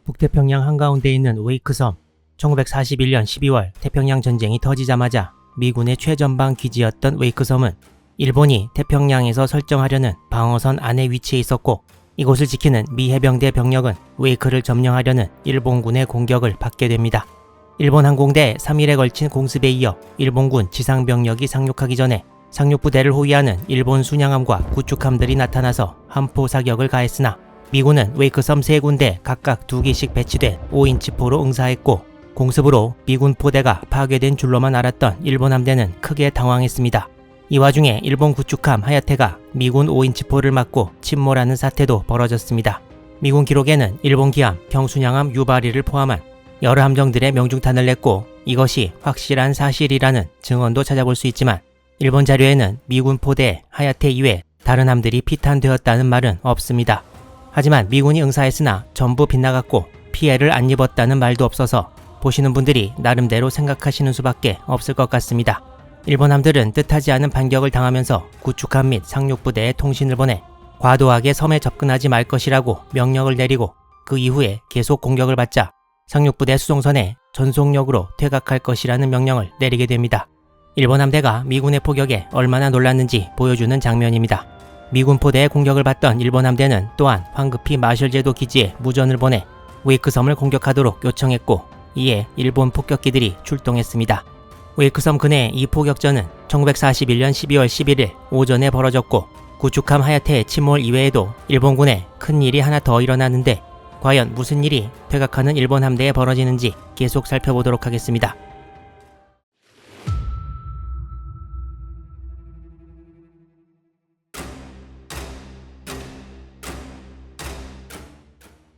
북태평양 한가운데 있는 웨이크섬. 1941년 12월 태평양 전쟁이 터지자마자 미군의 최전방 기지였던 웨이크섬은 일본이 태평양에서 설정하려는 방어선 안에 위치해 있었고, 이곳을 지키는 미 해병대 병력은 웨이크를 점령하려는 일본군의 공격을 받게 됩니다. 일본 항공대 3일에 걸친 공습에 이어 일본군 지상병력이 상륙하기 전에 상륙부대를 호위하는 일본 순양함과 구축함들이 나타나서 함포 사격을 가했으나, 미군은 웨이크섬 3군데 각각 2기씩 배치된 5인치 포로 응사했고, 공습으로 미군 포대가 파괴된 줄로만 알았던 일본 함대는 크게 당황했습니다. 이 와중에 일본 구축함 하야테가 미군 5인치 포를 맞고 침몰하는 사태도 벌어졌습니다. 미군 기록에는 일본 기함 경순양함 유바리를 포함한 여러 함정들의 명중탄을 냈고, 이것이 확실한 사실이라는 증언도 찾아볼 수 있지만, 일본 자료에는 미군 포대 하야테 이외 다른 함들이 피탄되었다는 말은 없습니다. 하지만 미군이 응사했으나 전부 빗나갔고 피해를 안 입었다는 말도 없어서 보시는 분들이 나름대로 생각하시는 수밖에 없을 것 같습니다. 일본 함들은 뜻하지 않은 반격을 당하면서 구축함 및 상륙부대에 통신을 보내 과도하게 섬에 접근하지 말 것이라고 명령을 내리고, 그 이후에 계속 공격을 받자 상륙부대 수송선에 전속력으로 퇴각할 것이라는 명령을 내리게 됩니다. 일본 함대가 미군의 포격에 얼마나 놀랐는지 보여주는 장면입니다. 미군 포대의 공격을 받던 일본 함대는 또한 황급히 마셜제도 기지에 무전을 보내 웨이크섬을 공격하도록 요청했고, 이에 일본 폭격기들이 출동했습니다. 웨이크섬 근해의 이 포격전은 1941년 12월 11일 오전에 벌어졌고, 구축함 하야테의 침몰 이외에도 일본군에 큰 일이 하나 더 일어났는데, 과연 무슨 일이 퇴각하는 일본 함대에 벌어지는지 계속 살펴보도록 하겠습니다.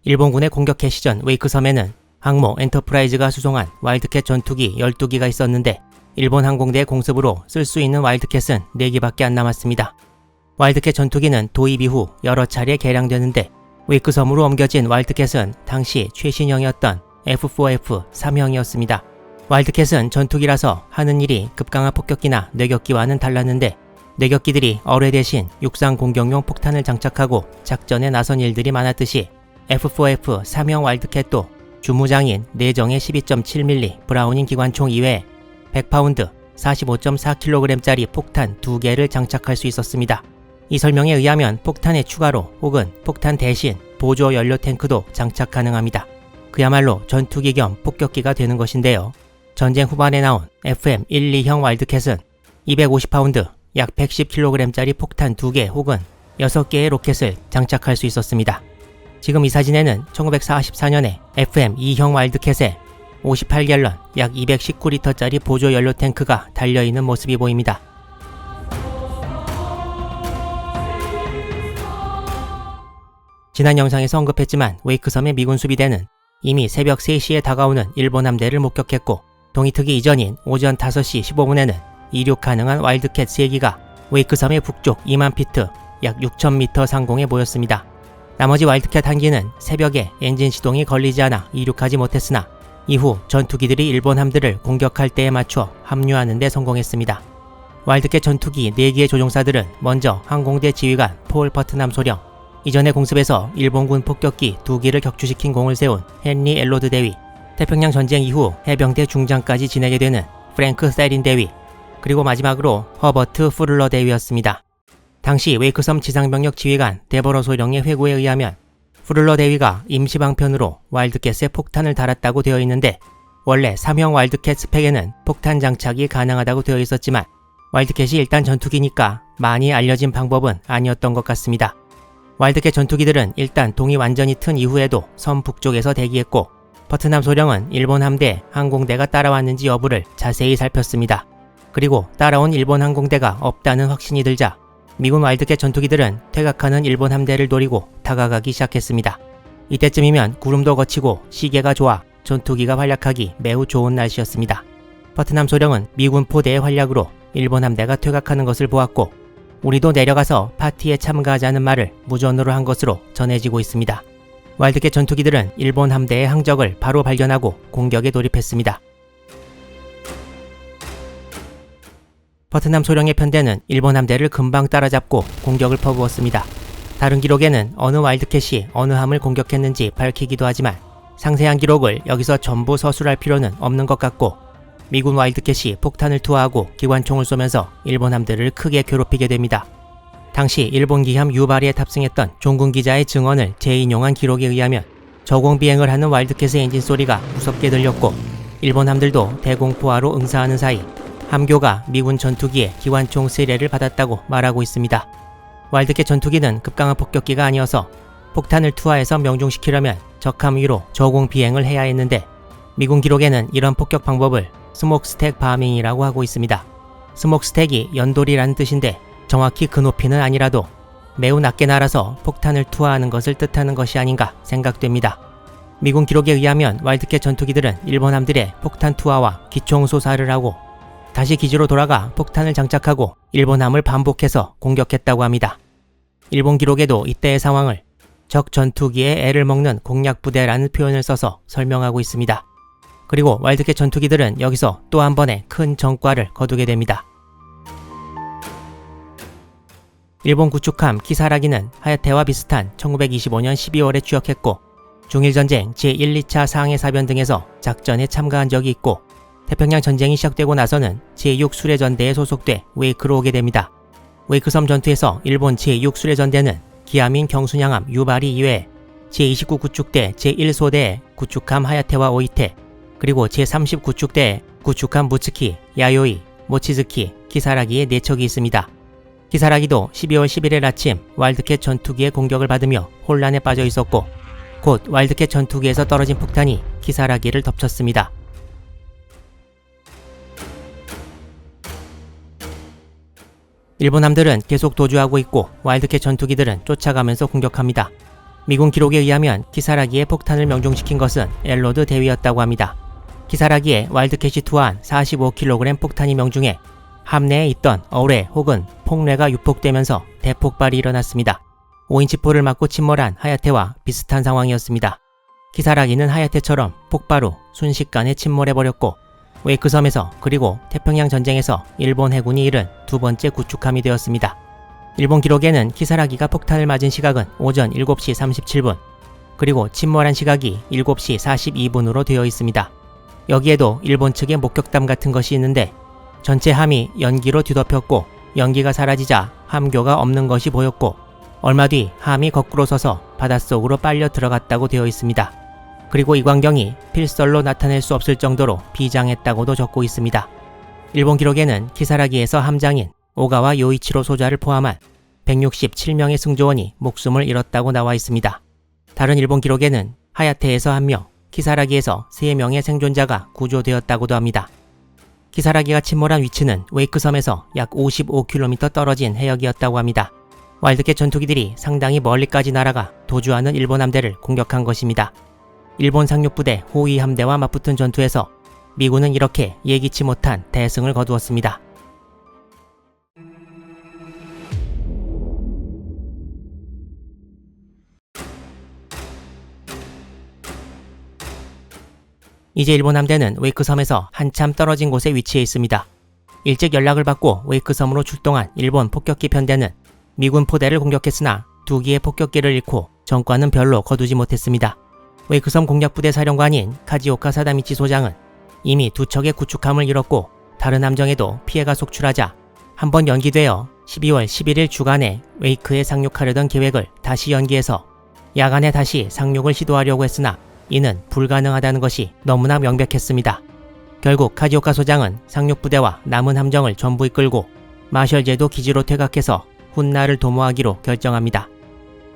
일본군의 공격 개시 전 웨이크섬에는 항모 엔터프라이즈가 수송한 와일드캣 전투기 12기가 있었는데, 일본 항공대의 공습으로 쓸 수 있는 와일드캣은 4기밖에 안 남았습니다. 와일드캣 전투기는 도입 이후 여러 차례 개량되는데, 웨이크섬으로 옮겨진 와일드캣은 당시 최신형이었던 F4F 3형이었습니다. 와일드캣은 전투기라서 하는 일이 급강화 폭격기나 뇌격기와는 달랐는데, 뇌격기들이 어뢰 대신 육상 공격용 폭탄을 장착하고 작전에 나선 일들이 많았듯이 F4F 3형 와일드캣도 주무장인 내정의 12.7mm 브라우닝 기관총 이외에 100파운드 45.4kg짜리 폭탄 2개를 장착할 수 있었습니다. 이 설명에 의하면 폭탄의 추가로 혹은 폭탄 대신 보조 연료 탱크도 장착 가능합니다. 그야말로 전투기 겸 폭격기가 되는 것인데요. 전쟁 후반에 나온 FM12형 와일드캣은 250파운드 약 110kg짜리 폭탄 2개 혹은 6개의 로켓을 장착할 수 있었습니다. 지금 이 사진에는 1944년에 FM2형 와일드캣에 58갤런 약 219리터짜리 보조 연료 탱크가 달려있는 모습이 보입니다. 지난 영상에서 언급했지만 웨이크섬의 미군 수비대는 이미 새벽 3시에 다가오는 일본 함대를 목격했고, 동이특위 이전인 오전 5시 15분에는 이륙 가능한 와일드캣 3기가 웨이크섬의 북쪽 2만 피트 약 6,000m 상공에 모였습니다. 나머지 와일드캣 1기는 새벽에 엔진 시동이 걸리지 않아 이륙하지 못했으나, 이후 전투기들이 일본 함들을 공격할 때에 맞춰 합류하는 데 성공했습니다. 와일드캣 전투기 4기의 조종사들은 먼저 항공대 지휘관 폴 퍼트남 소령, 이전의 공습에서 일본군 폭격기 2기를 격추시킨 공을 세운 헨리 엘로드 대위, 태평양 전쟁 이후 해병대 중장까지 지내게 되는 프랭크 세린 대위, 그리고 마지막으로 허버트 푸를러 대위였습니다. 당시 웨이크섬 지상병력 지휘관 데버러 소령의 회고에 의하면 푸를러 대위가 임시방편으로 와일드캣에 폭탄을 달았다고 되어 있는데, 원래 3형 와일드캣 스펙에는 폭탄 장착이 가능하다고 되어 있었지만 와일드캣이 일단 전투기니까 많이 알려진 방법은 아니었던 것 같습니다. 와일드캣 전투기들은 일단 동이 완전히 튼 이후에도 섬 북쪽에서 대기했고, 퍼트남 소령은 일본 함대 항공대가 따라왔는지 여부를 자세히 살폈습니다. 그리고 따라온 일본 항공대가 없다는 확신이 들자 미군 와일드캣 전투기들은 퇴각하는 일본 함대를 노리고 다가가기 시작했습니다. 이때쯤이면 구름도 거치고 시계가 좋아 전투기가 활약하기 매우 좋은 날씨였습니다. 퍼트남 소령은 미군 포대의 활약으로 일본 함대가 퇴각하는 것을 보았고, 우리도 내려가서 파티에 참가하자는 말을 무전으로 한 것으로 전해지고 있습니다. 와일드캣 전투기들은 일본 함대의 항적을 바로 발견하고 공격에 돌입했습니다. 퍼트남 소령의 편대는 일본 함대를 금방 따라잡고 공격을 퍼부었습니다. 다른 기록에는 어느 와일드캣이 어느 함을 공격했는지 밝히기도 하지만 상세한 기록을 여기서 전부 서술할 필요는 없는 것 같고, 미군 와일드캣이 폭탄을 투하하고 기관총을 쏘면서 일본 함대를 크게 괴롭히게 됩니다. 당시 일본 기함 유바리에 탑승했던 종군 기자의 증언을 재인용한 기록에 의하면 저공 비행을 하는 와일드캣의 엔진 소리가 무섭게 들렸고, 일본 함들도 대공포하로 응사하는 사이 함교가 미군 전투기에 기관총 3대를 받았다고 말하고 있습니다. 와일드캣 전투기는 급강한 폭격기가 아니어서 폭탄을 투하해서 명중시키려면 적함 위로 저공 비행을 해야 했는데, 미군 기록에는 이런 폭격 방법을 스모크스택 바밍이라고 하고 있습니다. 스모크스택이 연돌이라는 뜻인데 정확히 그 높이는 아니라도 매우 낮게 날아서 폭탄을 투하하는 것을 뜻하는 것이 아닌가 생각됩니다. 미군 기록에 의하면 와일드캣 전투기들은 일본 함들의 폭탄 투하와 기총 소사를 하고 다시 기지로 돌아가 폭탄을 장착하고 일본 함을 반복해서 공격했다고 합니다. 일본 기록에도 이때의 상황을 적 전투기에 애를 먹는 공략부대라는 표현을 써서 설명하고 있습니다. 그리고 와일드캣 전투기들은 여기서 또 한 번의 큰 전과를 거두게 됩니다. 일본 구축함 키사라기는 하야테와 비슷한 1925년 12월에 취역했고 중일전쟁 제1, 2차 상해사변 등에서 작전에 참가한 적이 있고 태평양 전쟁이 시작되고 나서는 제6수레전대에 소속돼 웨이크로 오게 됩니다. 웨이크섬 전투에서 일본 제6수레전대는 기함인 경순양함 유바리 이외에 제29 구축대 제1소대에 구축함 하야테와 오이테, 그리고 제30구축대에 구축함 무츠키, 야요이, 모치즈키, 키사라기의 4척이 있습니다. 키사라기도 12월 11일 아침 와일드캣 전투기의 공격을 받으며 혼란에 빠져 있었고 곧 와일드캣 전투기에서 떨어진 폭탄이 키사라기를 덮쳤습니다. 일본 함들은 계속 도주하고 있고 와일드캣 전투기들은 쫓아가면서 공격합니다. 미군 기록에 의하면 키사라기에 폭탄을 명중시킨 것은 엘로드 대위였다고 합니다. 키사라기에 와일드캣이 투하한 45kg 폭탄이 명중해 함내에 있던 어뢰 혹은 폭뢰가 유폭되면서 대폭발이 일어났습니다. 5인치 포를 맞고 침몰한 하야테와 비슷한 상황이었습니다. 키사라기는 하야테처럼 폭발 후 순식간에 침몰해버렸고 웨이크섬에서 그리고 태평양 전쟁에서 일본 해군이 잃은 두 번째 구축함이 되었습니다. 일본 기록에는 키사라기가 폭탄을 맞은 시각은 오전 7시 37분, 그리고 침몰한 시각이 7시 42분으로 되어 있습니다. 여기에도 일본 측의 목격담 같은 것이 있는데 전체 함이 연기로 뒤덮였고 연기가 사라지자 함교가 없는 것이 보였고 얼마 뒤 함이 거꾸로 서서 바닷속으로 빨려 들어갔다고 되어 있습니다. 그리고 이 광경이 필설로 나타낼 수 없을 정도로 비장했다고도 적고 있습니다. 일본 기록에는 키사라기에서 함장인 오가와 요이치로 소자를 포함한 167명의 승조원이 목숨을 잃었다고 나와 있습니다. 다른 일본 기록에는 하야테에서 1명, 키사라기에서 3명의 생존자가 구조되었다고도 합니다. 키사라기가 침몰한 위치는 웨이크섬에서 약 55km 떨어진 해역이었다고 합니다. 와일드캣 전투기들이 상당히 멀리까지 날아가 도주하는 일본 함대를 공격한 것입니다. 일본 상륙부대 호위 함대와 맞붙은 전투에서 미군은 이렇게 예기치 못한 대승을 거두었습니다. 이제 일본 함대는 웨이크섬에서 한참 떨어진 곳에 위치해 있습니다. 일찍 연락을 받고 웨이크섬으로 출동한 일본 폭격기 편대는 미군 포대를 공격했으나 2기의 폭격기를 잃고 전과는 별로 거두지 못했습니다. 웨이크섬 공략부대 사령관인 카지오카 사다미치 소장은 이미 2척의 구축함을 잃었고 다른 함정에도 피해가 속출하자 한번 연기되어 12월 11일 주간에 웨이크에 상륙하려던 계획을 다시 연기해서 야간에 다시 상륙을 시도하려고 했으나 이는 불가능하다는 것이 너무나 명백했습니다. 결국 카지오카 소장은 상륙부대와 남은 함정을 전부 이끌고 마셜제도 기지로 퇴각해서 훗날을 도모하기로 결정합니다.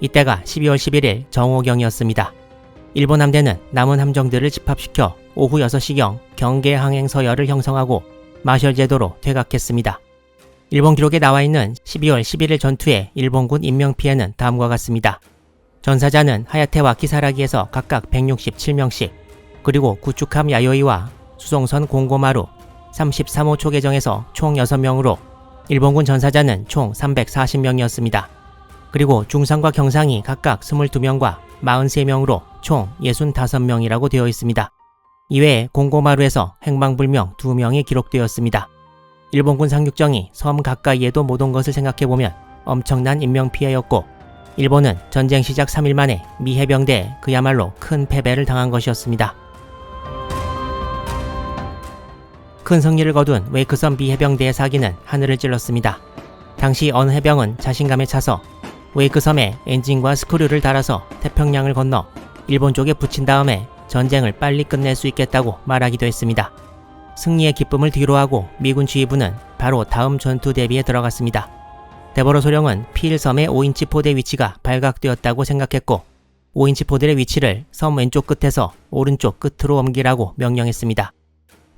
이때가 12월 11일 정오경이었습니다. 일본 함대는 남은 함정들을 집합시켜 오후 6시경 경계 항행 서열을 형성하고 마셜제도로 퇴각했습니다. 일본 기록에 나와 있는 12월 11일 전투의 일본군 인명피해는 다음과 같습니다. 전사자는 하야테와 키사라기에서 각각 167명씩, 그리고 구축함 야요이와 수송선 공고마루 33호 초계정에서 총 6명으로 일본군 전사자는 총 340명이었습니다. 그리고 중상과 경상이 각각 22명과 43명으로 총 65명이라고 되어 있습니다. 이외에 공고마루에서 행방불명 2명이 기록되었습니다. 일본군 상륙정이 섬 가까이에도 못 온 것을 생각해보면 엄청난 인명피해였고 일본은 전쟁 시작 3일 만에 미 해병대에 그야말로 큰 패배를 당한 것이었습니다. 큰 승리를 거둔 웨이크섬 미 해병대의 사기는 하늘을 찔렀습니다. 당시 어느 해병은 자신감에 차서 웨이크섬에 엔진과 스크류를 달아서 태평양을 건너 일본 쪽에 붙인 다음에 전쟁을 빨리 끝낼 수 있겠다고 말하기도 했습니다. 승리의 기쁨을 뒤로하고 미군 지휘부는 바로 다음 전투 대비에 들어갔습니다. 데버러 소령은 피일섬의 5인치 포대 위치가 발각되었다고 생각했고 5인치 포대의 위치를 섬 왼쪽 끝에서 오른쪽 끝으로 옮기라고 명령했습니다.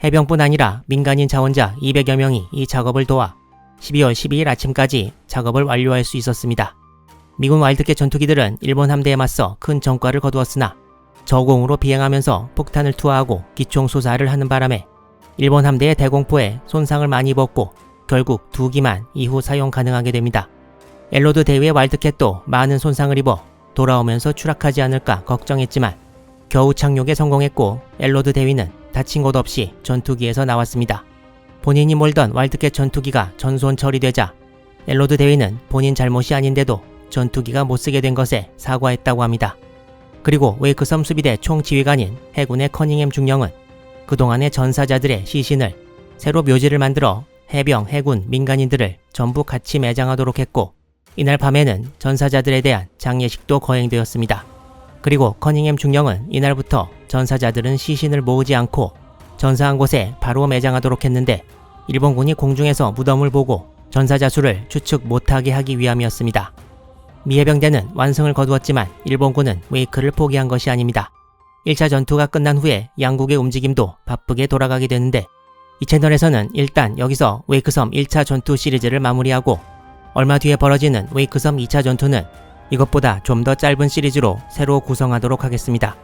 해병뿐 아니라 민간인 자원자 200여 명이 이 작업을 도와 12월 12일 아침까지 작업을 완료할 수 있었습니다. 미군 와일드캣 전투기들은 일본 함대에 맞서 큰 전과를 거두었으나 저공으로 비행하면서 폭탄을 투하하고 기총 소사를 하는 바람에 일본 함대의 대공포에 손상을 많이 입었고 결국 2기만 이후 사용 가능하게 됩니다. 엘로드 대위의 와일드캣도 많은 손상을 입어 돌아오면서 추락하지 않을까 걱정했지만 겨우 착륙에 성공했고 엘로드 대위는 다친 곳 없이 전투기에서 나왔습니다. 본인이 몰던 와일드캣 전투기가 전손 처리되자 엘로드 대위는 본인 잘못이 아닌데도 전투기가 못쓰게 된 것에 사과했다고 합니다. 그리고 웨이크섬 수비대 총지휘관인 해군의 커닝햄 중령은 그동안의 전사자들의 시신을 새로 묘지를 만들어 해병, 해군, 민간인들을 전부 같이 매장하도록 했고 이날 밤에는 전사자들에 대한 장례식도 거행되었습니다. 그리고 커닝햄 중령은 이날부터 전사자들은 시신을 모으지 않고 전사한 곳에 바로 매장하도록 했는데 일본군이 공중에서 무덤을 보고 전사자 수를 추측 못하게 하기 위함이었습니다. 미 해병대는 완승을 거두었지만 일본군은 웨이크를 포기한 것이 아닙니다. 1차 전투가 끝난 후에 양국의 움직임도 바쁘게 돌아가게 되는데 이 채널에서는 일단 여기서 웨이크섬 1차 전투 시리즈를 마무리하고 얼마 뒤에 벌어지는 웨이크섬 2차 전투는 이것보다 좀 더 짧은 시리즈로 새로 구성하도록 하겠습니다.